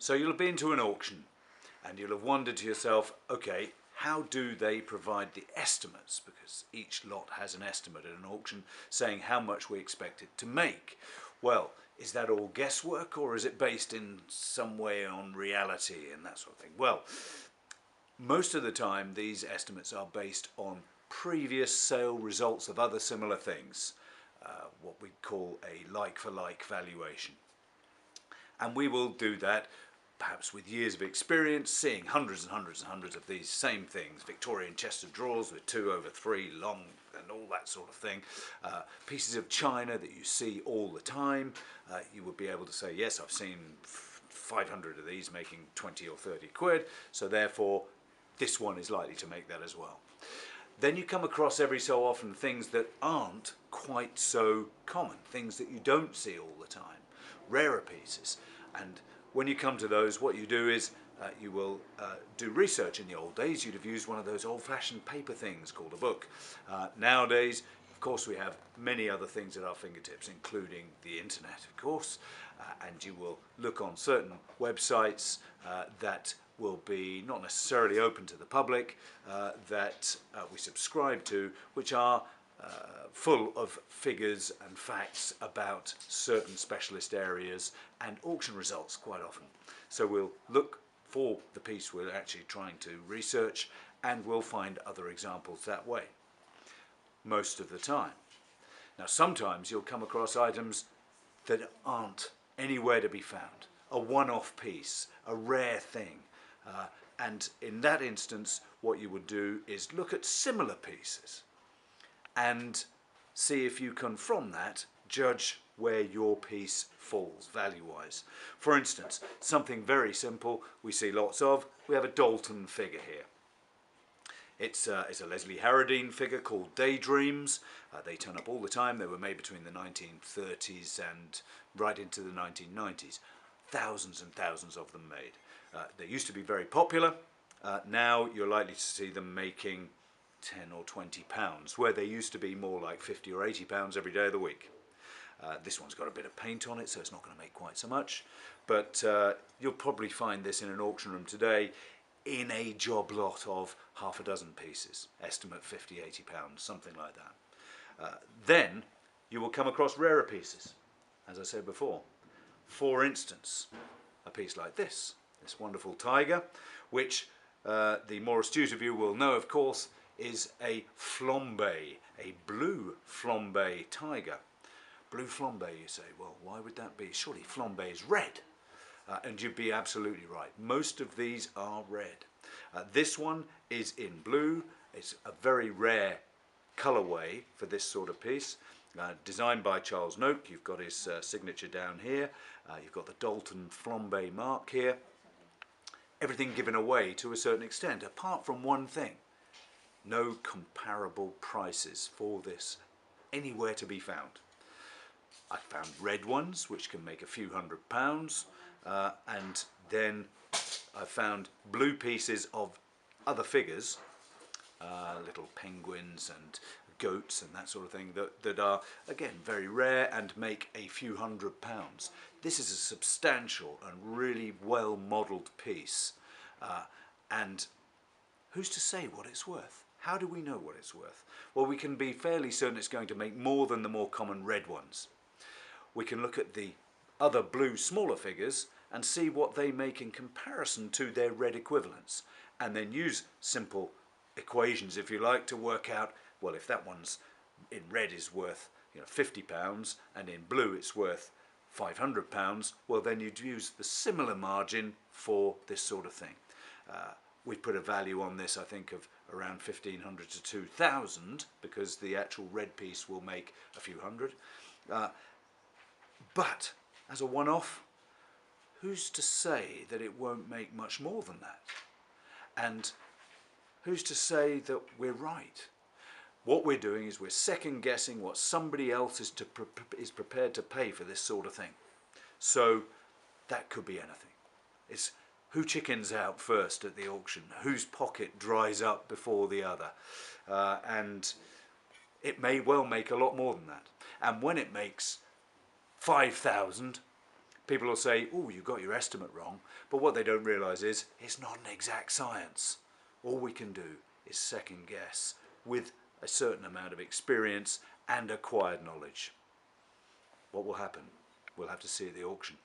So you'll have been to an auction and you'll have wondered to yourself, okay, how do they provide the estimates? Because each lot has an estimate at an auction saying how much we expect it to make. Well, is that all guesswork, or is it based in some way on reality and that sort of thing? Well, most of the time these estimates are based on previous sale results of other similar things, what we call a like-for-like valuation. And we will do that perhaps with years of experience, seeing hundreds and hundreds and hundreds of these same things, Victorian chest of drawers with 2/3 long and all that sort of thing, pieces of china that you see all the time. You would be able to say, yes, I've seen 500 of these making 20 or 30 quid, so therefore this one is likely to make that as well. Then you come across every so often things that aren't quite so common, things that you don't see all the time, rarer pieces. And when you come to those, what you do is you will do research. In the old days, you'd have used one of those old-fashioned paper things called a book. Nowadays, of course, we have many other things at our fingertips, including the internet, of course, and you will look on certain websites that will be not necessarily open to the public, that we subscribe to, which are full of figures and facts about certain specialist areas and auction results quite often. So we'll look for the piece we're actually trying to research, and we'll find other examples that way, most of the time. Now sometimes you'll come across items that aren't anywhere to be found, a one-off piece, a rare thing, and in that instance what you would do is look at similar pieces and see if you can from that judge where your piece falls value-wise. For instance, something very simple we see lots of, we have a Dalton figure here. It's a Leslie Harradine figure called Daydreams. They turn up all the time. They were made between the 1930s and right into the 1990s. Thousands and thousands of them made. They used to be very popular. Now you're likely to see them making 10 or 20 pounds, where they used to be more like 50 or 80 pounds every day of the week. This one's got a bit of paint on it, so it's not going to make quite so much, but you'll probably find this in an auction room today in a job lot of half a dozen pieces, estimate 50, 80 pounds, something like that. Then you will come across rarer pieces, as I said before. For instance, a piece like this wonderful tiger, which the more astute of you will know, of course, is a flambe, a blue flambe tiger. Blue flambe, you say, well, why would that be? Surely flambe is red. And you'd be absolutely right. Most of these are red. This one is in blue. It's a very rare colourway for this sort of piece. Designed by Charles Noak. You've got his signature down here. You've got the Dalton flambe mark here. Everything given away to a certain extent, apart from one thing. No comparable prices for this anywhere to be found. I found red ones which can make a few £100, and then I found blue pieces of other figures, little penguins and goats and that sort of thing, that are again very rare and make a few £100. This is a substantial and really well modelled piece, and who's to say what it's worth? How do we know what it's worth? Well, we can be fairly certain it's going to make more than the more common red ones. We can look at the other blue smaller figures and see what they make in comparison to their red equivalents, and then use simple equations, if you like, to work out, well, if that one's in red is worth £50 and in blue it's worth £500, well then you'd use the similar margin for this sort of thing. We put a value on this, I think, of around 1,500 to 2,000, because the actual red piece will make a few hundred. But as a one-off, who's to say that it won't make much more than that? And who's to say that we're right? What we're doing is we're second guessing what somebody else is prepared to pay for this sort of thing. So that could be anything. It's who chickens out first at the auction, whose pocket dries up before the other. And it may well make a lot more than that. And when it makes 5,000, People will say, oh, you got your estimate wrong, but what they don't realise is it's not an exact science. All we can do is second guess with a certain amount of experience and acquired knowledge. What will happen? We'll have to see at the auction.